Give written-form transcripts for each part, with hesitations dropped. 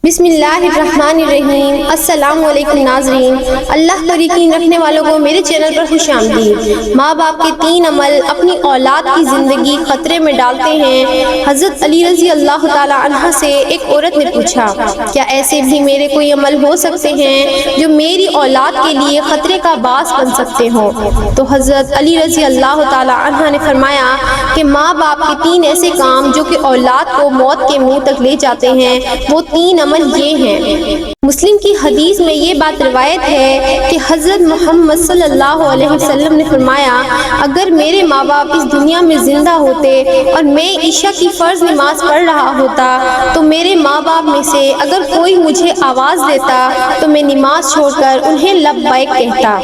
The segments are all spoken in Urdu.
بسم اللہ الرحمن الرحیم۔ السلام علیکم ناظرین، اللہ پر یقین رکھنے والوں کو میرے چینل پر خوش آمدید۔ ماں باپ کے 3 عمل اپنی اولاد کی زندگی خطرے میں ڈالتے ہیں۔ حضرت علی رضی اللہ تعالی عنہ سے ایک عورت نے پوچھا، کیا ایسے بھی میرے کوئی عمل ہو سکتے ہیں جو میری اولاد کے لیے خطرے کا باعث بن سکتے ہوں؟ تو حضرت علی رضی اللہ تعالی عنہ نے فرمایا کہ ماں باپ کے 3 ایسے کام جو کہ اولاد کو موت کے منہ تک لے جاتے ہیں، وہ 3 عمل یہ ہیں۔ مسلم کی حدیث میں یہ بات روایت ہے کہ حضرت محمد صلی اللہ علیہ وسلم نے فرمایا، اگر میرے ماں باپ اس دنیا میں زندہ ہوتے اور میں عشاء کی فرض نماز پڑھ رہا ہوتا تو میرے ماں باپ میں سے اگر کوئی مجھے آواز دیتا تو میں نماز چھوڑ کر انہیں لبیک کہتا۔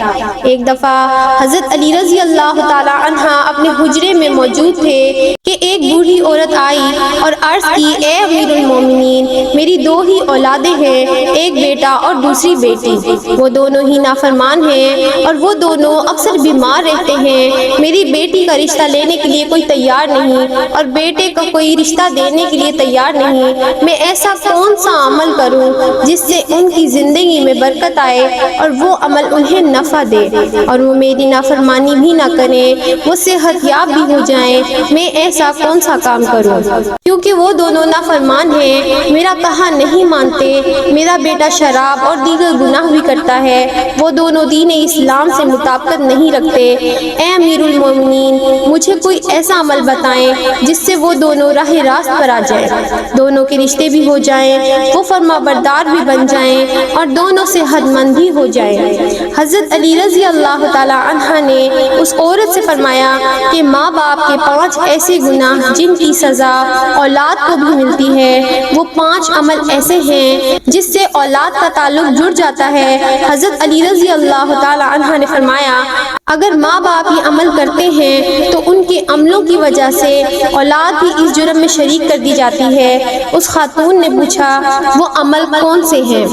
ایک دفعہ حضرت علی رضی اللہ تعالی عنہ اپنے حجرے میں موجود تھے کہ ایک بوڑھی عورت آئی اور عرض کی، اے امیر المومنین، میری 2 ہی اولادیں ہیں، ایک بیٹا اور دوسری بیٹی، وہ دونوں ہی نافرمان ہیں اور وہ دونوں اکثر بیمار رہتے ہیں۔ میری بیٹی کا رشتہ لینے کے لیے کوئی تیار نہیں اور بیٹے کو کوئی رشتہ دینے کے لیے تیار نہیں۔ میں ایسا کون سا عمل کروں جس سے ان کی زندگی میں برکت آئے اور وہ عمل انہیں نفع دے اور وہ میری نافرمانی بھی نہ کریں، وہ صحت یاب بھی ہو جائیں؟ میں ایسا کون سا کام کروں؟ کیونکہ وہ دونوں نافرمان ہیں، میرا کہا نہیں مانتے، میرا بیٹا شراب اور دیگر گناہ بھی کرتا ہے، وہ دونوں دین اسلام سے مطابقت نہیں رکھتے۔ اے امیر المومنین، مجھے کوئی ایسا عمل بتائیں جس سے وہ دونوں راہ راست پر آ جائیں، دونوں کے رشتے بھی ہو جائیں، وہ فرما بردار بھی بن جائیں اور دونوں صحت مند بھی ہو جائیں۔ حضرت علی رضی اللہ تعالی عنہ نے اس عورت سے فرمایا کہ ماں باپ کے 5 ایسے گناہ جن کی سزا اولاد کو بھی ملتی ہے، وہ 5 عمل ایسے ہیں جس سے اولاد کا تعلق جڑ جاتا ہے۔ حضرت علی رضی اللہ تعالی عنہ نے فرمایا، اگر ماں باپ یہ عمل کرتے ہیں تو ان کے عملوں کی وجہ سے اولاد بھی اس جرم میں شریک کر دی جاتی ہے۔ اس خاتون نے پوچھا، وہ عمل کون سے ہیں؟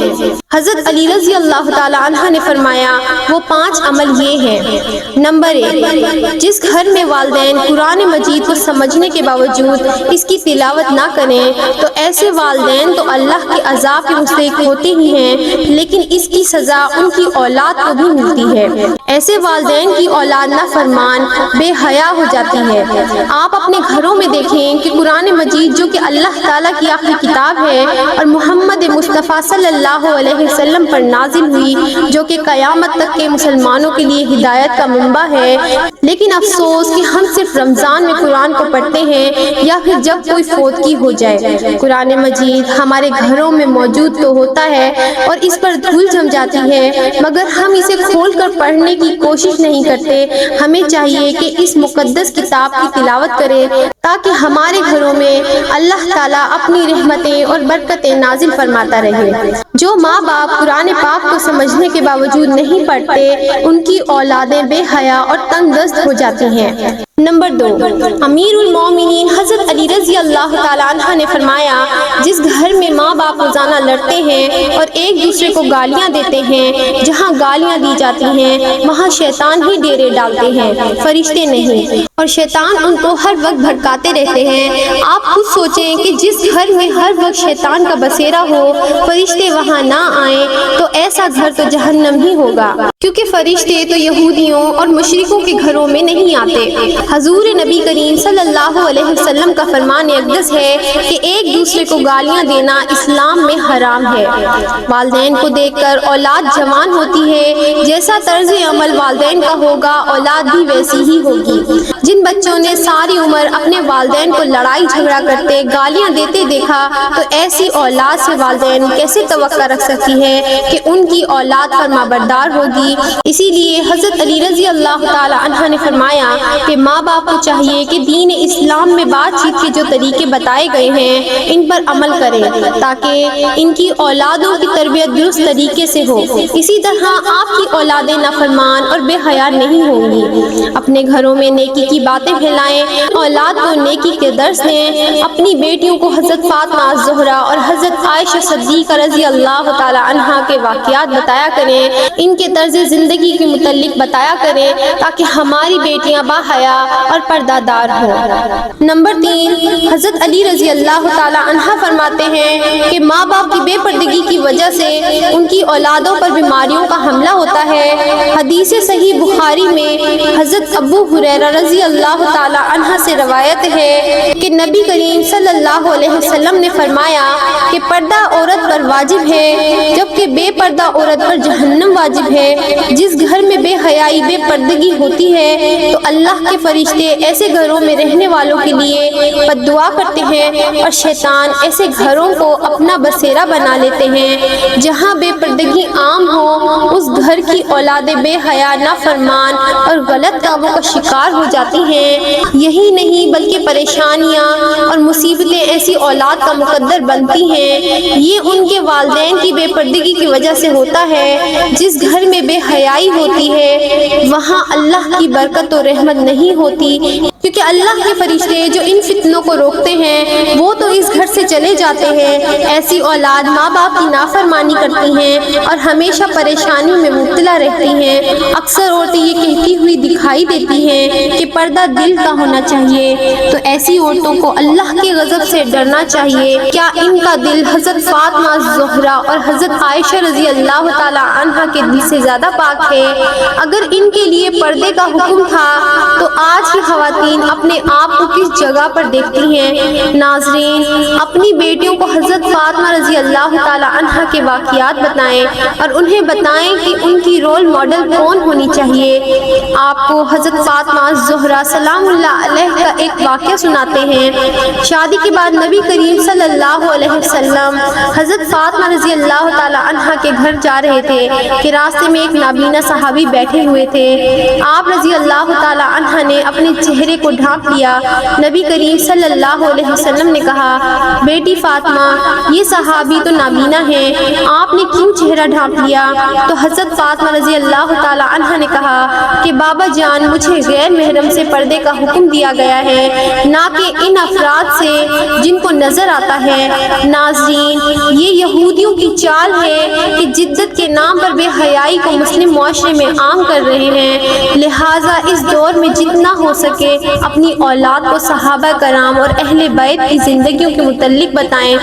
حضرت علی رضی اللہ تعالی عنہ نے فرمایا، وہ 5 عمل یہ ہیں۔ نمبر 1، جس گھر میں والدین قرآن مجید کو سمجھنے کے باوجود اس کی تلاوت نہ کریں تو ایسے والدین تو اللہ کے عذاب کے مستحق ہوتے ہی ہیں، لیکن اس کی سزا ان کی اولاد کو بھی ملتی ہے۔ ایسے والدین کی اولاد نافرمان بے حیا ہو جاتی ہے۔ آپ اپنے گھروں میں دیکھیں کہ قرآن مجید جو کہ اللہ تعالیٰ کی آخری کتاب ہے اور محمد مصطفیٰ صلی اللہ علیہ وسلم پر نازل ہوئی، جو کہ قیامت تک کے مسلمانوں کے لیے ہدایت کا منبع ہے، لیکن افسوس کہ ہم صرف رمضان میں قرآن کو پڑھتے ہیں یا پھر جب کوئی فوتگی ہو جائے۔ قرآن مجید ہمارے گھروں میں موجود تو ہوتا ہے اور اس پر دھول جم جاتی ہے، مگر ہم اسے کھول کر پڑھنے کی کوشش نہیں کرتے۔ ہمیں چاہیے کہ اس مقدس کتاب کی تلاوت کریں تاکہ ہمارے گھروں میں اللہ تعالیٰ اپنی رحمتیں اور برکتیں نازل فرماتا رہے۔ جو ماں باپ قرآن پاک کو سمجھنے کے باوجود نہیں پڑھتے، ان کی اولادیں بے حیا اور تنگ دست ہو جاتی ہیں۔ نمبر 2، امیر المومنین حضرت علی رضی اللہ تعالی عنہ نے فرمایا، جس گھر میں ماں باپ روزانہ لڑتے ہیں اور ایک دوسرے کو گالیاں دیتے ہیں، جہاں گالیاں دی جاتی ہیں وہاں شیطان ہی ڈیرے ڈالتے ہیں، فرشتے نہیں، اور شیطان ان کو ہر وقت بھڑکاتے رہتے ہیں۔ آپ خود سوچیں کہ جس گھر میں ہر وقت شیطان کا بسیرا ہو، فرشتے وہاں نہ آئیں تو ایسا گھر تو جہنم ہی ہوگا، کیونکہ فرشتے تو یہودیوں اور مشرکوں کے گھروں میں نہیں آتے۔ حضور نبی کریم صلی اللہ علیہ وسلم کا فرمان اقدس ہے کہ ایک دوسرے کو گالیاں دینا اسلام میں حرام ہے۔ والدین کو دیکھ کر اولاد جوان ہوتی ہے، جیسا طرز عمل والدین کا ہوگا اولاد بھی ویسی ہی ہوگی۔ جن بچوں نے ساری عمر اپنے والدین کو لڑائی جھگڑا کرتے، گالیاں دیتے دیکھا تو ایسی اولاد سے والدین کیسے توقع رکھ سکتی ہے کہ ان کی اولاد فرما بردار ہوگی؟ اسی لیے حضرت علی رضی اللہ تعالی عنہ نے فرمایا کہ ماں باپ کو چاہیے کہ دین اسلام میں بات چیت کے جو طریقے بتائے گئے ہیں ان پر عمل کریں تاکہ ان کی اولادوں کی تربیت درست طریقے سے ہو۔ اسی طرح آپ کی اولادیں نافرمان اور بے حیا نہیں ہوں گی۔ اپنے گھروں میں نیکی کی کی باتیں پھیلائیں، اولاد کو نیکی کے درس دیں، اپنی بیٹیوں کو حضرت فاطمہ الزہرا اور حضرت عائشہ صدیقہ رضی اللہ تعالی عنہا کے واقعات بتایا کریں، ان کے طرز زندگی کے متعلق بتایا کریں تاکہ ہماری بیٹیاں باحیا اور پردہ دار ہوں۔ نمبر 3، حضرت علی رضی اللہ تعالی عنہ فرماتے ہیں کہ ماں باپ کی بے پردگی کی وجہ سے ان کی اولادوں پر بیماریوں کا حملہ ہوتا ہے۔ حدیث صحیح بخاری میں حضرت ابو ہریرہ رضی اللہ تعالی عنہ سے روایت ہے کہ نبی کریم صلی اللہ علیہ وسلم نے فرمایا کہ پردہ عورت پر واجب ہے جبکہ بے پردہ عورت پر جہنم واجب ہے۔ جس گھر میں بے حیائی بے پردگی ہوتی ہے تو اللہ کے فرشتے ایسے گھروں میں رہنے والوں کے لیے بد دعا کرتے ہیں اور شیطان ایسے گھروں کو اپنا بسیرا بنا لیتے ہیں۔ جہاں بے پردگی عام ہو اس گھر کی اولادیں بے حیا، نافرمان اور غلط کاموں کا شکار ہو جاتی ہیں۔ یہی نہیں بلکہ پریشانیاں اور مصیبتیں ایسی اولاد کا مقدر بنتی ہیں۔ یہ ان کے والدین کی بے پردگی کی وجہ سے ہوتا ہے۔ جس گھر میں بے حیائی ہوتی ہے وہاں اللہ کی برکت و رحمت نہیں ہوتی، کیونکہ اللہ کے فرشتے جو ان فتنوں کو روکتے ہیں وہ تو اس گھر سے چلے جاتے ہیں۔ ایسی اولاد ماں باپ کی نافرمانی کرتی ہیں اور ہمیشہ پریشانی میں مبتلا رہتی ہیں۔ اکثر عورتیں یہ کہتی ہوئی دکھائی دیتی ہیں کہ پردہ دل کا ہونا چاہیے، تو ایسی عورتوں کو اللہ کے غضب سے ڈرنا چاہیے۔ کیا ان کا دل حضرت فاطمہ الزہرا اور حضرت عائشہ رضی اللہ تعالی عنہا کے دل سے زیادہ پاک ہے؟ اگر ان کے لیے پردے کا حکم تھا تو آج کی خواتین اپنے آپ کو کس جگہ پر دیکھتی ہیں؟ ناظرین، اپنی بیٹیوں کو حضرت فاطمہ رضی اللہ تعالی عنہا کے واقعات بتائیں اور انہیں بتائیں کہ ان کی رول ماڈل کون ہونی چاہیے۔ آپ کو حضرت فاطمہ الزہرا سلام اللہ علیہ کا ایک واقعہ سناتے ہیں۔ شادی کے بعد نبی کریم صلی اللہ علیہ وسلم حضرت فاطمہ رضی اللہ تعالی عنہا کے گھر جا رہے تھے کہ راستے میں ایک نابینا صحابی بیٹھے ہوئے تھے۔ آپ رضی اللہ تعالی عنہا نے اپنے چہرے کو ڈھانپ لیا۔ نبی کریم صلی اللہ علیہ وسلم نے کہا، بیٹی فاطمہ، یہ صحابی تو نابینا ہے، آپ نے کیوں چہرہ ڈھانپ لیا؟ تو حضرت فاطمہ رضی اللہ تعالی عنہا نے کہا کہ بابا جان، مجھے غیر محرم سے پردے کا حکم دیا گیا ہے، نہ کہ ان افراد سے جن کو نظر آتا ہے۔ ناظرین، یہ یہودیوں کی چال ہے کہ جدت کے نام پر بے حیائی کو مسلم معاشرے میں عام کر رہے ہیں۔ لہٰذا اس دور میں جتنا ہو سکے اپنی اولاد کو صحابہ کرام اور اہل بیت کی زندگیوں کے متعلق بتائیں۔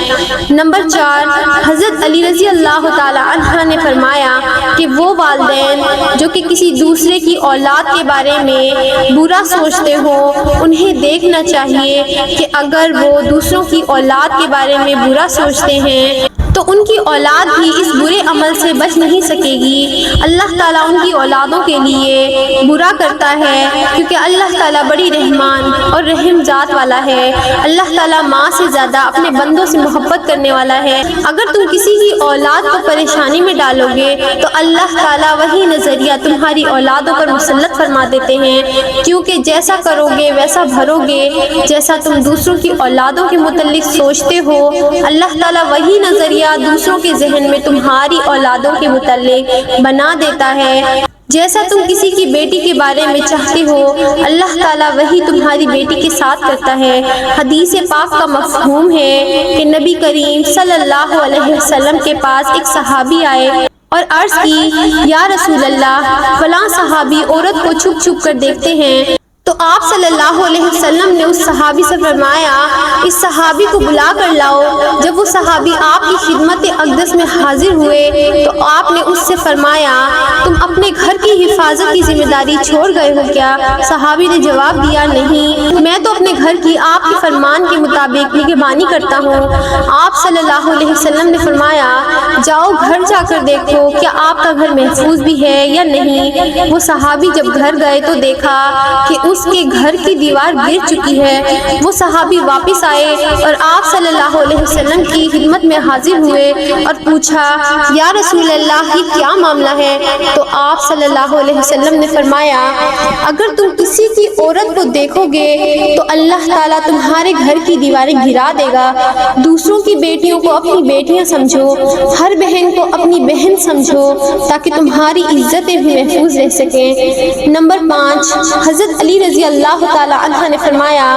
نمبر 4، حضرت علی رضی اللہ تعالی عنہ نے فرمایا کہ وہ والدین جو کہ کسی دوسرے کی اولاد کے بارے میں برا سوچتے ہو انہیں دیکھنا چاہیے کہ اگر وہ دوسروں کی اولاد کے بارے میں برا سوچتے ہیں تو ان کی اولاد بھی اس برے عمل سے بچ نہیں سکے گی۔ اللہ تعالیٰ ان کی اولادوں کے لیے برا کرتا ہے کیونکہ اللہ تعالیٰ بڑی رحمان اور رحم ذات والا ہے۔ اللہ تعالیٰ ماں سے زیادہ اپنے بندوں سے محبت کرنے والا ہے۔ اگر تم کسی کی اولاد کو پریشانی میں ڈالو گے تو اللہ تعالیٰ وہی نظریہ تمہاری اولادوں پر مسلط فرما دیتے ہیں، کیونکہ جیسا کرو گے ویسا بھرو گے۔ جیسا تم دوسروں کی اولادوں کے متعلق سوچتے ہو اللہ تعالیٰ وہی نظریہ دوسروں کے ذہن میں تمہاری اولادوں کے متعلق بنا دیتا ہے۔ جیسا تم کسی کی بیٹی کے بارے میں چاہتے ہو اللہ تعالیٰ وہی تمہاری بیٹی کے ساتھ کرتا ہے۔ حدیث پاک کا مفہوم ہے کہ نبی کریم صلی اللہ علیہ وسلم کے پاس ایک صحابی آئے اور عرض کی، یا رسول اللہ، فلاں صحابی عورت کو چھپ چھپ کر دیکھتے ہیں۔ تو آپ صلی اللہ علیہ وسلم نے اس صحابی سے فرمایا، اس صحابی کو بلا کر لاؤ۔ جب وہ صحابی آپ کی خدمت اقدس میں حاضر ہوئے تو آپ نے اس سے فرمایا، تم اپنے گھر کی حفاظت کی ذمہ داری چھوڑ گئے ہو کیا؟ صحابی نے جواب دیا، نہیں، میں تو اپنے گھر کی آپ کے فرمان کے مطابق نگہبانی کرتا ہوں۔ آپ صلی اللہ علیہ وسلم نے فرمایا، جاؤ گھر جا کر دیکھو کیا آپ کا گھر محفوظ بھی ہے یا نہیں۔ وہ صحابی جب گھر گئے تو دیکھا کہ اس کے گھر کی دیوار گر چکی ہے۔ وہ صحابی واپس آئے اور آپ صلی اللہ علیہ وسلم کی خدمت میں حاضر ہوئے اور پوچھا، یا رسول اللہ، یہ کیا معاملہ ہے؟ تو آپ صلی اللہ علیہ وسلم نے فرمایا، اگر تم کسی کی عورت کو دیکھو گے تو اللہ تعالیٰ تمہارے گھر کی دیواریں گرا دے گا۔ دوسروں کی بیٹیوں کو اپنی بیٹیاں سمجھو، ہر بہن کو اپنی بہن سمجھو تاکہ تمہاری عزتیں بھی محفوظ رہ سکیں۔ نمبر 5، حضرت علی رضی اللہ تعالی عنہ نے فرمایا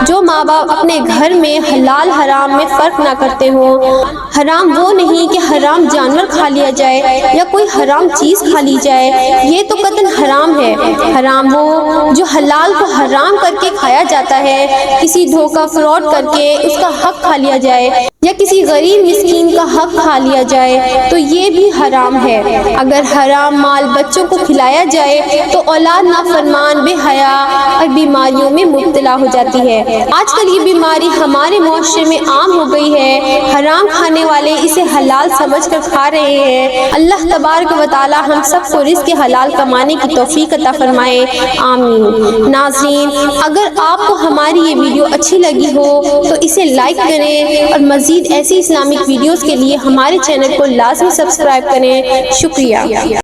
جو ماں باپ اپنے گھر میں حلال حرام میں فرق نہ کرتے ہوں، حرام وہ نہیں کہ حرام جانور کھا لیا جائے یا کوئی حرام چیز کھا لی جائے، یہ تو قطعاً حرام ہے۔ حرام وہ جو حلال کو حرام کر کے کھایا جاتا ہے، کسی دھوکہ فراڈ کر کے اس کا حق کھا لیا جائے یا کسی غریب مسکین کا حق کھا لیا جائے تو یہ بھی حرام ہے۔ اگر حرام مال بچوں کو کھلایا جائے تو اولاد نافرمان، بے حیا اور بیماریوں میں مبتلا ہو جاتی ہے۔ آج کل یہ بیماری ہمارے معاشرے میں عام ہو گئی ہے، حرام کھانے والے اسے حلال سمجھ کر کھا رہے ہیں۔ اللہ تبارک و تعالی ہم سب کو رزق حلال کمانے کی توفیق عطا فرمائے، آمین۔ ناظرین، اگر آپ کو ہماری یہ ویڈیو اچھی لگی ہو تو اسے لائک کریں اور مزید ایسی اسلامک ویڈیوز کے لیے ہمارے چینل کو لازمی سبسکرائب کریں۔ شکریہ۔